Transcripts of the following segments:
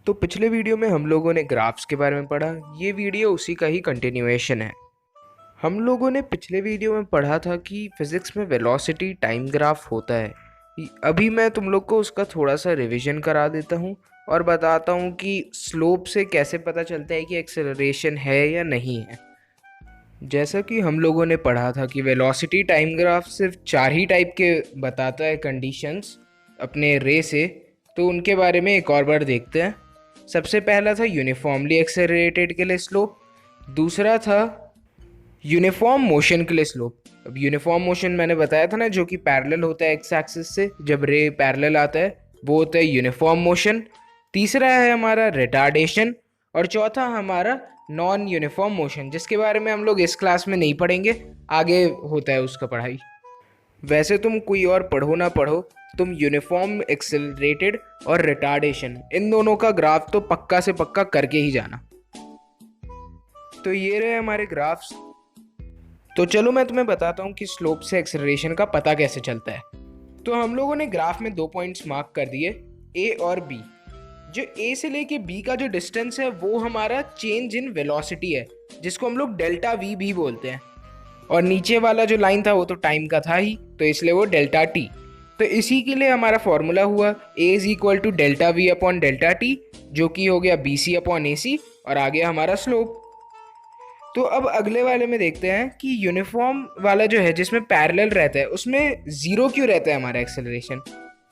तो पिछले वीडियो में हम लोगों ने ग्राफ्स के बारे में पढ़ा। ये वीडियो उसी का ही कंटिन्यूएशन है। हम लोगों ने पिछले वीडियो में पढ़ा था कि फिज़िक्स में वेलोसिटी टाइम ग्राफ होता है। अभी मैं तुम लोग को उसका थोड़ा सा रिवीजन करा देता हूँ और बताता हूँ कि स्लोप से कैसे पता चलता है कि एक्सेलरेशन है या नहीं है। जैसा कि हम लोगों ने पढ़ा था कि वेलोसिटी टाइम ग्राफ सिर्फ 4 ही टाइप के बताता है कंडीशंस अपने रे से। तो उनके बारे में एक और बार देखते हैं। सबसे पहला था यूनिफॉर्मली एक्सेलरेटेड के लिए स्लोप। दूसरा था यूनिफॉर्म मोशन के लिए स्लोप। अब यूनिफॉर्म मोशन मैंने बताया था ना, जो कि पैरेलल होता है एक्स एक्सिस से, जब रे पैरेलल आता है वो होता है यूनिफॉर्म मोशन। तीसरा है हमारा रिटार्डेशन और चौथा हमारा नॉन यूनिफॉर्म मोशन, जिसके बारे में हम लोग इस क्लास में नहीं पढ़ेंगे, आगे होता है उसका पढ़ाई। वैसे तुम कोई और पढ़ो ना पढ़ो, तुम यूनिफॉर्म एक्सेलरेटेड और रिटार्डेशन इन दोनों का ग्राफ तो पक्का से पक्का करके ही जाना। तो ये रहे हमारे ग्राफ्स। तो चलो मैं तुम्हें बताता हूँ कि स्लोप से एक्सेलरेशन का पता कैसे चलता है। तो हम लोगों ने ग्राफ में 2 पॉइंट्स मार्क कर दिए, ए और बी। जो ए से लेके बी का जो डिस्टेंस है वो हमारा चेंज इन वेलोसिटी है, जिसको हम लोग डेल्टा वी भी बोलते हैं। और नीचे वाला जो लाइन था वो तो टाइम का था ही, तो इसलिए वो डेल्टा टी। तो इसी के लिए हमारा फॉर्मूला हुआ a is equal to delta v upon delta t, जो कि हो गया बी सी अपॉन ए सी, और आ गया हमारा स्लोप। तो अब अगले वाले में देखते हैं कि यूनिफॉर्म वाला जो है जिसमें पैरेलल रहता है उसमें जीरो क्यों रहता है हमारा एक्सेलरेशन।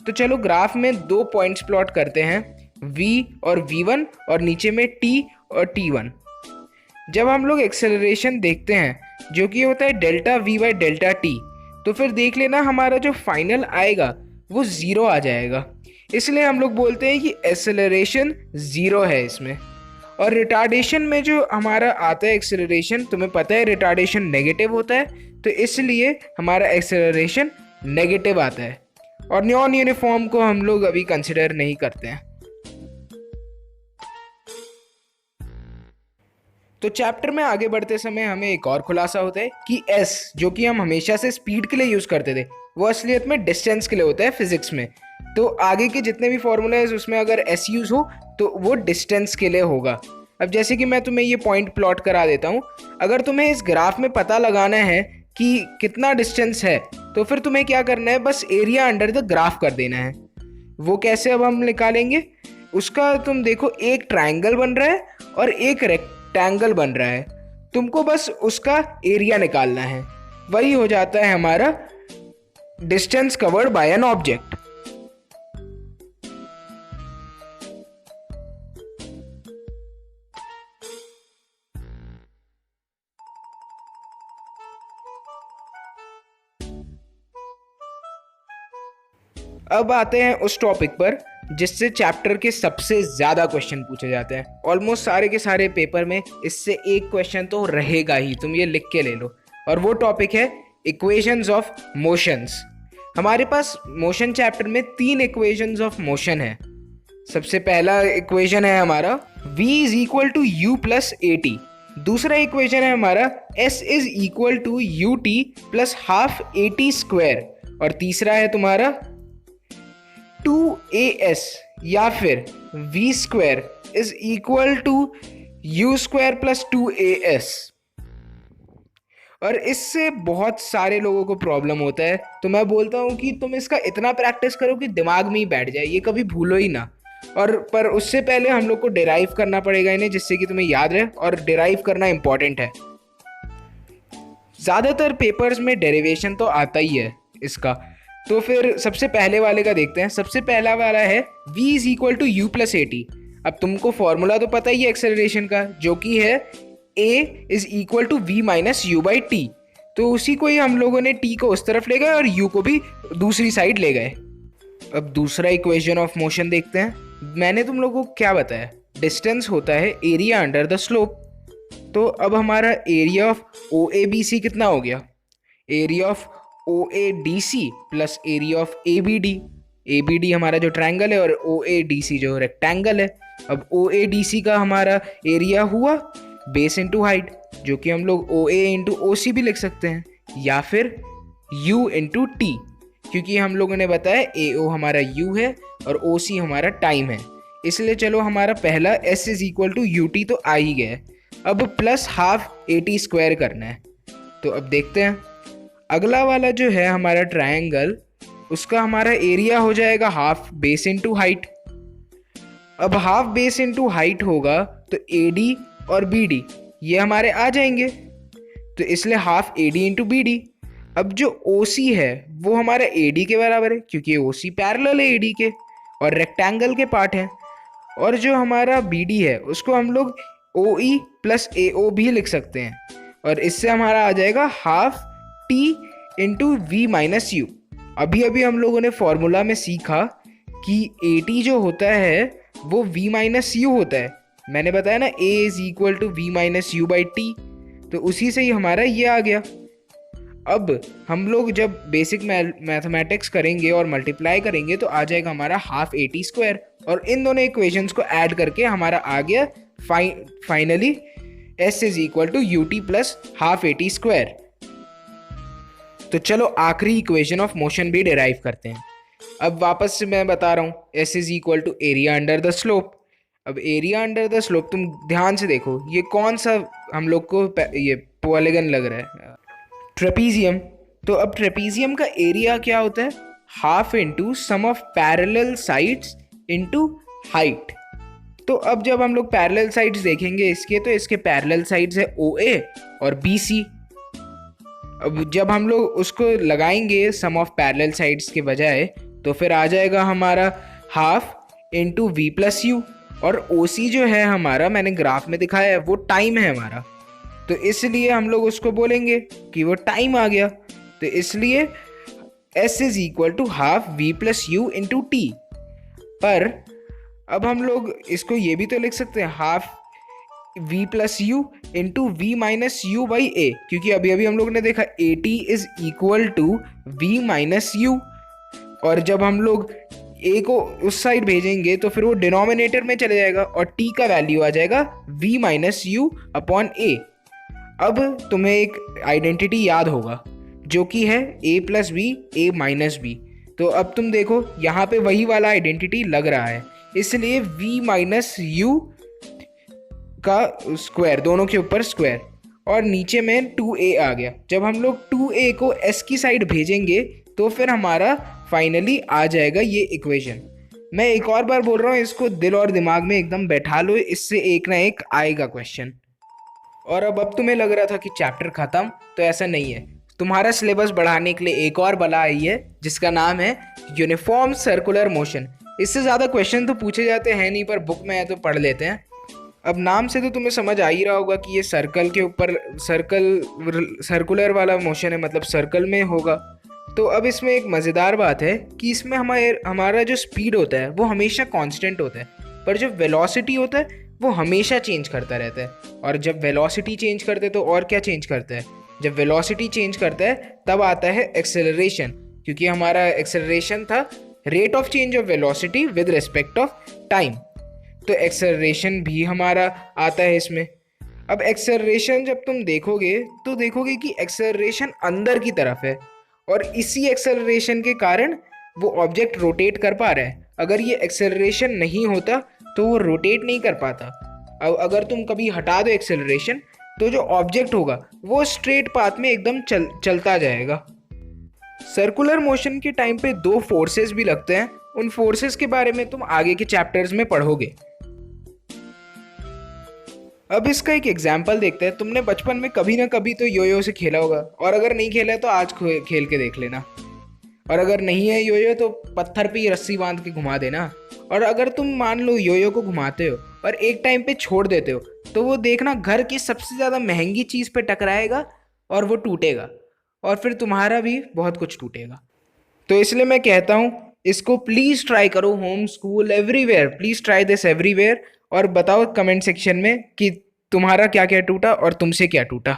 तो चलो ग्राफ में 2 पॉइंट्स प्लॉट करते हैं, v और v1, और नीचे में t और t1। जब हम लोग एक्सेलरेशन देखते हैं जो कि होता है delta v by delta T, तो फिर देख लेना हमारा जो फाइनल आएगा वो ज़ीरो आ जाएगा। इसलिए हम लोग बोलते हैं कि एक्सेलरेशन ज़ीरो है इसमें। और रिटार्डेशन में जो हमारा आता है एक्सेलरेशन, तुम्हें पता है रिटार्डेशन नेगेटिव होता है, तो इसलिए हमारा एक्सेलरेशन नेगेटिव आता है। और नॉन यूनिफॉर्म को हम लोग अभी कंसिडर नहीं करते हैं। तो चैप्टर में आगे बढ़ते समय हमें एक और खुलासा होता है कि s, जो कि हम हमेशा से स्पीड के लिए यूज़ करते थे, वो असलियत में डिस्टेंस के लिए होता है फिजिक्स में। तो आगे के जितने भी फॉर्मूलाज उसमें अगर s यूज़ हो तो वो डिस्टेंस के लिए होगा। अब जैसे कि मैं तुम्हें ये पॉइंट प्लॉट करा देता हूँ। अगर तुम्हें इस ग्राफ में पता लगाना है कि कितना डिस्टेंस है, तो फिर तुम्हें क्या करना है, बस एरिया अंडर द ग्राफ कर देना है। वो कैसे अब हम निकालेंगे उसका, तुम देखो एक ट्राइंगल बन रहा है और एक रेक्टेंगल बन रहा है, तुमको बस उसका एरिया निकालना है। वही हो जाता है हमारा distance covered by an object. अब आते हैं उस टॉपिक पर जिससे चैप्टर के सबसे ज़्यादा क्वेश्चन पूछे जाते हैं। ऑलमोस्ट सारे के सारे पेपर में इससे एक क्वेश्चन तो रहेगा ही, तुम ये लिख के ले लो। और वो टॉपिक है इक्वेशंस ऑफ मोशंस। हमारे पास मोशन चैप्टर में 3 इक्वेशंस ऑफ मोशन है। सबसे पहला इक्वेशन है हमारा v is equal to u plus a t. दूसरा इक्वेशन है हमारा s is equal to u t plus half a t square. और तीसरा है तुम्हारा 2as या फिर v square is equal to u square plus 2as। और इससे बहुत सारे लोगों को प्रॉब्लम होता है, तो मैं बोलता हूँ कि तुम इसका इतना प्रैक्टिस करो कि दिमाग में ही बैठ जाए, ये कभी भूलो ही ना। और पर उससे पहले हम लोग को डिराइव करना पड़ेगा इन्हें, जिससे कि तुम्हें याद रहे, और डिराइव करना इंपॉर्टेंट है। ज़्यादातर पेपर्स में डेरिवेशन तो आता ही है इसका। तो फिर सबसे पहले वाले का देखते हैं। सबसे पहला वाला है v is equal to u plus a t. अब तुमको फॉर्मूला तो पता ही है एक्सेलरेशन का, जो कि है a is equal to v minus u by t. तो उसी को ही हम लोगों ने t को उस तरफ ले गए और u को भी दूसरी साइड ले गए। अब दूसरा इक्वेशन ऑफ मोशन देखते हैं। मैंने तुम लोगों को क्या बताया, डिस्टेंस होता है एरिया अंडर द स्लोप। तो अब हमारा area of O A B C कितना हो गया, area of O A D C plus area of A B D. A B D हमारा जो ट्रायंगल है और ओ ए डी सी जो रेक्टेंगल है। अब ओ ए डी सी का हमारा एरिया हुआ बेस इंटू हाइट, जो कि हम लोग ओ ए इंटू ओ सी भी लिख सकते हैं, या फिर u इंटू टी, क्योंकि हम लोगों ने बताया ए ओ हमारा u है और ओ सी हमारा टाइम है। इसलिए चलो हमारा पहला s is equal to u t तो आ ही गया है। अब plus half a t square करना है। तो अब देखते हैं अगला वाला जो है हमारा ट्रायंगल, उसका हमारा एरिया हो जाएगा हाफ बेस इनटू हाइट। अब हाफ बेस इनटू हाइट होगा तो ए डी और बी डी ये हमारे आ जाएंगे, तो इसलिए half A D into B D. अब जो ओ सी है वो हमारा ए डी के बराबर है क्योंकि ओ सी पैरेलल है ए डी के और रेक्टेंगल के पार्ट हैं। और जो हमारा बी डी है उसको हम लोग ओ ई प्लस ए ओ भी लिख सकते हैं, और इससे हमारा आ जाएगा half t into v minus u. अभी अभी हम लोगों ने फॉर्मूला में सीखा कि ए टी जो होता है वो v माइनस यू होता है। मैंने बताया ना a is equal to v minus u by t, तो उसी से ही हमारा ये आ गया। अब हम लोग जब बेसिक मैथमेटिक्स करेंगे और मल्टीप्लाई करेंगे तो आ जाएगा हमारा हाफ ए टी स्क्वायर, और इन दोनों इक्वेशंस को ऐड करके हमारा आ गया finally s is equal to u t plus half a t square. तो चलो आखिरी इक्वेशन ऑफ मोशन भी डिराइव करते हैं। अब वापस से मैं बता रहा हूँ s is equal to area under the slope. अब एरिया अंडर द स्लोप तुम ध्यान से देखो ये कौन सा हम लोग को ये पॉलीगन लग रहा है, ट्रेपीजियम। तो अब ट्रेपीजियम का एरिया क्या होता है, half into sum of parallel sides into height. तो अब जब हम लोग पैरेलल साइड्स देखेंगे इसके, तो इसके पैरेलल साइड्स है ओ ए और बी सी। अब जब हम लोग उसको लगाएंगे सम ऑफ पैरेलल साइड्स के बजाय, तो फिर आ जाएगा हमारा half into v plus u, और ओ सी जो है हमारा मैंने ग्राफ में दिखाया है वो टाइम है हमारा, तो इसलिए हम लोग उसको बोलेंगे कि वो टाइम आ गया। तो इसलिए s is equal to half v plus u into t. पर अब हम लोग इसको ये भी तो लिख सकते हैं half v plus u into v minus u by a, क्योंकि अभी अभी हम लोग ने देखा a t is equal to v minus u, और जब हम लोग a को उस साइड भेजेंगे तो फिर वो डिनोमिनेटर में चले जाएगा और t का वैल्यू आ जाएगा v minus you upon a। अब तुम्हें एक आइडेंटिटी याद होगा जो कि है a plus b a minus b. तो अब तुम देखो यहाँ पे वही वाला आइडेंटिटी लग रहा है, इसलिए v माइनस यू का स्क्वायर, दोनों के ऊपर स्क्वायर, और नीचे में 2a आ गया। जब हम लोग 2a को s की साइड भेजेंगे तो फिर हमारा फाइनली आ जाएगा ये इक्वेशन। मैं एक और बार बोल रहा हूँ, इसको दिल और दिमाग में एकदम बैठा लो, इससे एक ना एक आएगा क्वेश्चन। और अब तुम्हें लग रहा था कि चैप्टर खत्म, तो ऐसा नहीं है। तुम्हारा सिलेबस बढ़ाने के लिए एक और बला आई है जिसका नाम है यूनिफॉर्म सर्कुलर मोशन। इससे ज़्यादा क्वेश्चन तो पूछे जाते हैं नहीं, पर बुक में है तो पढ़ लेते हैं। अब नाम से तो तुम्हें समझ आ ही रहा होगा कि ये सर्कल के ऊपर सर्कुलर वाला मोशन है, मतलब सर्कल में होगा। तो अब इसमें एक मज़ेदार बात है कि इसमें हमारा जो स्पीड होता है वो हमेशा कांस्टेंट होता है, पर जो वेलोसिटी होता है वो हमेशा चेंज करता रहता है। और जब वेलोसिटी चेंज करते हैं तो और क्या चेंज करता है, जब वेलोसिटी चेंज करता है तब आता है एक्सेलरेशन, क्योंकि हमारा एक्सेलरेशन था rate of change of velocity with respect of time. तो एक्सेलरेशन भी हमारा आता है इसमें। अब एक्सेलरेशन जब तुम देखोगे तो देखोगे कि एक्सेलरेशन अंदर की तरफ है, और इसी एक्सेलरेशन के कारण वो ऑब्जेक्ट रोटेट कर पा रहा है। अगर ये एक्सेलरेशन नहीं होता तो वो रोटेट नहीं कर पाता। अब अगर तुम कभी हटा दो एक्सेलरेशन तो जो ऑब्जेक्ट होगा वो स्ट्रेट पाथ में एकदम चलता जाएगा। सर्कुलर मोशन के टाइम पे दो फोर्सेस भी लगते हैं, उन फोर्सेस के बारे में तुम आगे के चैप्टर्स में पढ़ोगे। अब इसका एक एग्जाम्पल देखते हैं। तुमने बचपन में कभी ना कभी तो योयो से खेला होगा, और अगर नहीं खेला है तो आज खेल के देख लेना, और अगर नहीं है योयो तो पत्थर पे रस्सी बांध के घुमा देना। और अगर तुम मान लो योयो को घुमाते हो और एक टाइम पे छोड़ देते हो, तो वो देखना घर की सबसे ज़्यादा महंगी चीज़ पे टकराएगा और वो टूटेगा, और फिर तुम्हारा भी बहुत कुछ टूटेगा। तो इसलिए मैं कहता हूँ इसको प्लीज़ ट्राई करो, home school everywhere, please try this everywhere, और बताओ कमेंट सेक्शन में कि तुम्हारा क्या क्या टूटा और तुमसे क्या टूटा।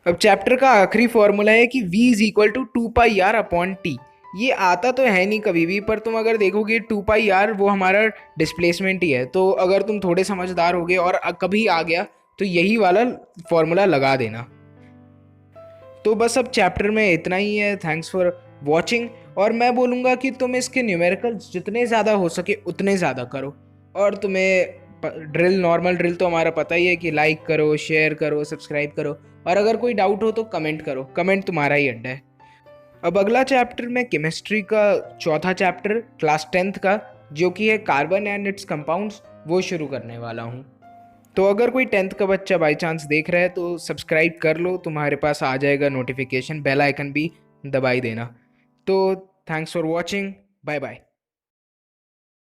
अब चैप्टर का आखिरी फॉर्मूला है कि v is equal to 2πr upon t. ये आता तो है नहीं कभी भी, पर तुम अगर देखोगे 2πr वो हमारा डिस्प्लेसमेंट ही है। तो अगर तुम थोड़े समझदार होगे और कभी आ गया तो यही वाला फॉर्मूला लगा देना। तो बस अब चैप्टर में इतना ही है। थैंक्स फॉर वॉचिंग, और मैं बोलूँगा कि तुम इसके न्यूमेरिकल्स जितने ज़्यादा हो सके उतने ज़्यादा करो। और तुम्हें ड्रिल, नॉर्मल ड्रिल तो हमारा पता ही है कि लाइक करो, शेयर करो, सब्सक्राइब करो, और अगर कोई डाउट हो तो कमेंट करो। कमेंट तुम्हारा ही अड्डा है। अब अगला चैप्टर मैं केमिस्ट्री का चौथा चैप्टर क्लास 10th का, जो कि है कार्बन एंड इट्स कंपाउंड्स, वो शुरू करने वाला हूँ। तो अगर कोई 10th का बच्चा बाई चांस देख रहा है तो सब्सक्राइब कर लो, तुम्हारे पास आ जाएगा नोटिफिकेशन, बेल आइकन भी दबाई देना। तो thanks for watching, bye bye.